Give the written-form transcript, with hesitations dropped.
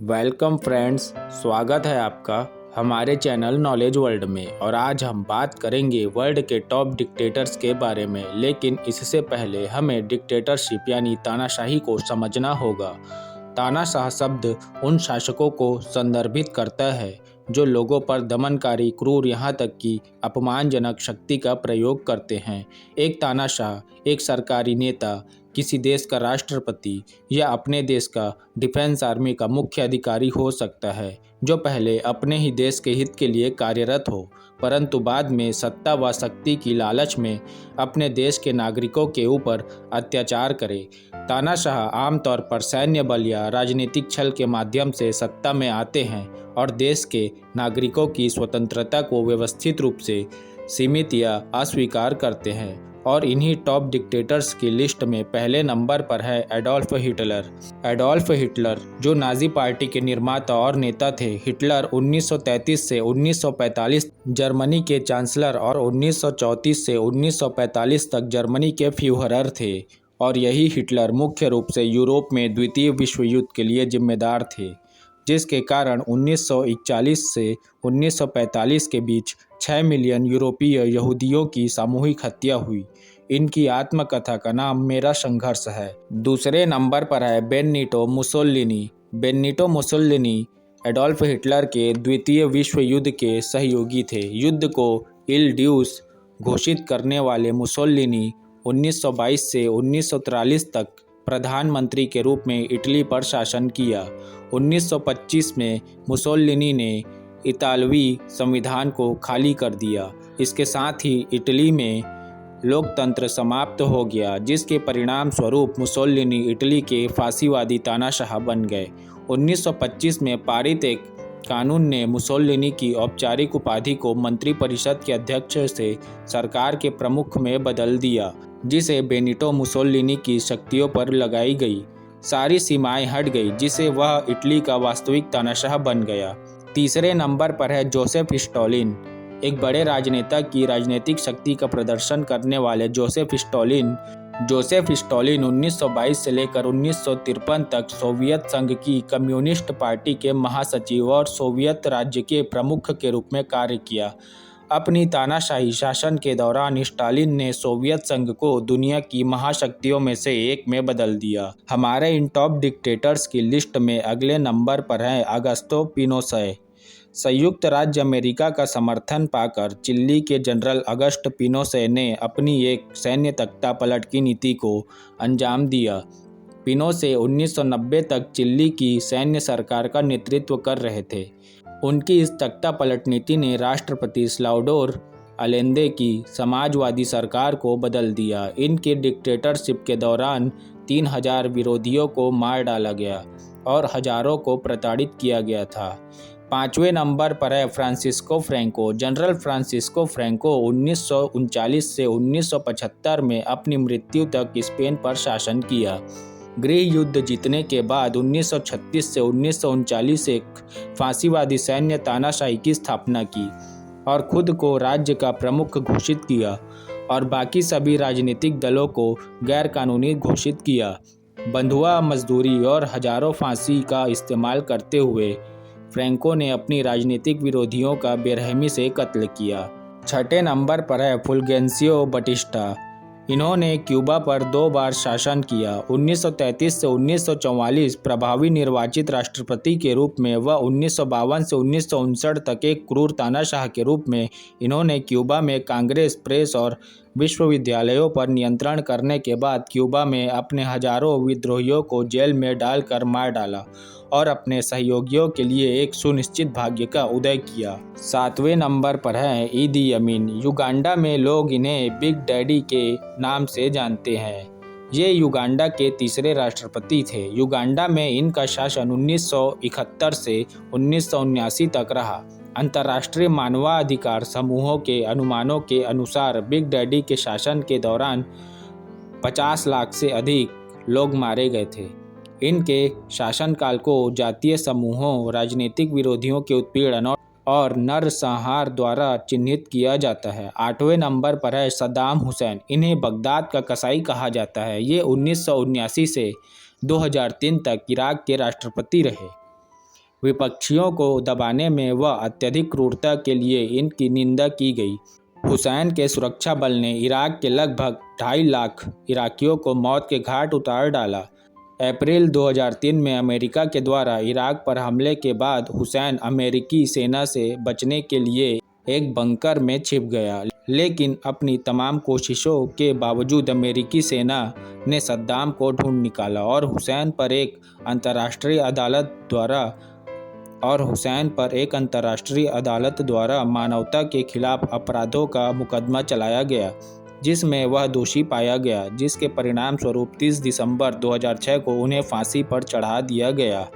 Welcome friends, स्वागत है आपका हमारे चैनल नॉलेज वर्ल्ड में। और आज हम बात करेंगे वर्ल्ड के टॉप डिक्टेटर्स के बारे में। लेकिन इससे पहले हमें डिक्टेटरशिप यानी तानाशाही को समझना होगा। तानाशाह शब्द उन शासकों को संदर्भित करता है जो लोगों पर दमनकारी, क्रूर, यहाँ तक कि अपमानजनक शक्ति का प्रयोग करते हैं। एक तानाशाह एक सरकारी नेता, किसी देश का राष्ट्रपति या अपने देश का डिफेंस आर्मी का मुख्य अधिकारी हो सकता है, जो पहले अपने ही देश के हित के लिए कार्यरत हो, परंतु बाद में सत्ता व शक्ति की लालच में अपने देश के नागरिकों के ऊपर अत्याचार करे। तानाशाह आमतौर पर सैन्य बल या राजनीतिक छल के माध्यम से सत्ता में आते हैं और देश के नागरिकों की स्वतंत्रता को व्यवस्थित रूप से सीमित या अस्वीकार करते हैं। और इन्हीं टॉप डिक्टेटर्स की लिस्ट में पहले नंबर पर है एडोल्फ हिटलर। एडोल्फ हिटलर जो नाजी पार्टी के निर्माता और नेता थे। हिटलर 1933 से 1945 जर्मनी के चांसलर और 1934 से 1945 तक जर्मनी के फ्यूहरर थे। और यही हिटलर मुख्य रूप से यूरोप में द्वितीय विश्व युद्ध के लिए जिम्मेदार थे, जिसके कारण 1941 से 1945 के बीच 6 मिलियन यूरोपीय यहूदियों की सामूहिक हत्या हुई। इनकी आत्मकथा का नाम मेरा संघर्ष है। दूसरे नंबर पर है Benito Mussolini. Benito Mussolini Adolf Hitler के द्वितीय विश्व युद्ध के सहयोगी थे। युद्ध को इल ड्यूस घोषित करने वाले मुसोलिनी 1922 से 1943 तक प्रधानमंत्री के रूप में इटली पर शासन किया। 1925 में मुसोलिनी ने इतालवी संविधान को खाली कर दिया। इसके साथ ही इटली में लोकतंत्र समाप्त हो गया, जिसके परिणाम स्वरूप मुसोलिनी इटली के फांसीवादी तानाशाह बन गए। 1925 में पारित एक कानून ने मुसोलिनी की औपचारिक उपाधि को मंत्रिपरिषद के अध्यक्ष से सरकार के प्रमुख में बदल दिया, जिसे बेनिटो मुसोलिनी की शक्तियों पर लगाई गई सारी सीमाएं हट गई, जिसे वह इटली का वास्तविक तानाशाह बन गया। तीसरे नंबर पर है जोसेफ स्टालिन। एक बड़े राजनेता की राजनीतिक शक्ति का प्रदर्शन करने वाले जोसेफ स्टालिन 1922 से लेकर 1953 तक सोवियत संघ की कम्युनिस्ट पार्टी के महासचिव और सोवियत राज्य के प्रमुख के रूप में कार्य किया। अपनी तानाशाही शासन के दौरान स्टालिन ने सोवियत संघ को दुनिया की महाशक्तियों में से एक में बदल दिया। हमारे इन टॉप डिक्टेटर्स की लिस्ट में अगले नंबर पर है अगस्तो पिनोशे। संयुक्त राज्य अमेरिका का समर्थन पाकर चिली के जनरल अगस्ट पिनोशे ने अपनी एक सैन्य तख्तापलट की नीति को अंजाम दिया। पिनोशे 1990 तक चिली की सैन्य सरकार का नेतृत्व कर रहे थे। उनकी इस तख्तापलट नीति ने राष्ट्रपति साल्वाडोर अलेंदे की समाजवादी सरकार को बदल दिया। इनके डिक्टेटरशिप के दौरान 3000 विरोधियों को मार डाला गया और हजारों को प्रताड़ित किया गया था। पांचवें नंबर पर है Francisco Franco. General Francisco Franco 1939 से 1975 में अपनी मृत्यु तक स्पेन पर शासन किया। गृह युद्ध जीतने के बाद 1936 से 1939 एक फांसीवादी सैन्य तानाशाही की स्थापना की और खुद को राज्य का प्रमुख घोषित किया और बाकी सभी राजनीतिक दलों को गैर कानूनी घोषित किया। बंधुआ मजदूरी और हजारों फांसी का इस्तेमाल करते हुए फ्रैंको ने अपनी राजनीतिक विरोधियों का बेरहमी से कत्ल किया। छठे नंबर पर है फुल्गेंसियो बटिस्टा। इन्होंने क्यूबा पर 2 बार शासन किया। 1933 से 1944 प्रभावी निर्वाचित राष्ट्रपति के रूप में व 1952 से 1959 तक एक क्रूर तानाशाह के रूप में इन्होंने क्यूबा में कांग्रेस, प्रेस और विश्वविद्यालयों पर नियंत्रण करने के बाद क्यूबा में अपने हजारों विद्रोहियों को जेल में डालकर मार डाला और अपने सहयोगियों के लिए एक सुनिश्चित भाग्य का उदय किया। 7वें नंबर पर है ईदी अमीन। युगांडा में लोग इन्हें बिग डैडी के नाम से जानते हैं। ये युगांडा के तीसरे राष्ट्रपति थे। युगांडा में इनका शासन 1971 से 1979 तक रहा। अंतर्राष्ट्रीय मानवाधिकार समूहों के अनुमानों के अनुसार बिग डैडी के शासन के दौरान 50 लाख से अधिक लोग मारे गए थे। इनके शासनकाल को जातीय समूहों, राजनीतिक विरोधियों के उत्पीड़न और नरसंहार द्वारा चिन्हित किया जाता है। 8वें नंबर पर है सद्दाम हुसैन। इन्हें बगदाद का कसाई कहा जाता है। ये 1979 से 2003 तक इराक के राष्ट्रपति रहे। विपक्षियों को दबाने में व अत्यधिक क्रूरता के लिए इनकी निंदा की गई। हुसैन के सुरक्षा बल ने इराक के लगभग 2.5 लाख इराकियों को मौत के घाट उतार डाला। अप्रैल 2003 में अमेरिका के द्वारा इराक पर हमले के बाद हुसैन अमेरिकी सेना से बचने के लिए एक बंकर में छिप गया, लेकिन अपनी तमाम कोशिशों के बावजूद अमेरिकी सेना ने सद्दाम को ढूंढ निकाला और हुसैन पर एक अंतर्राष्ट्रीय अदालत द्वारा मानवता के खिलाफ अपराधों का मुकदमा चलाया गया, जिसमें वह दोषी पाया गया, जिसके परिणाम स्वरूप 30 दिसंबर 2006 को उन्हें फांसी पर चढ़ा दिया गया।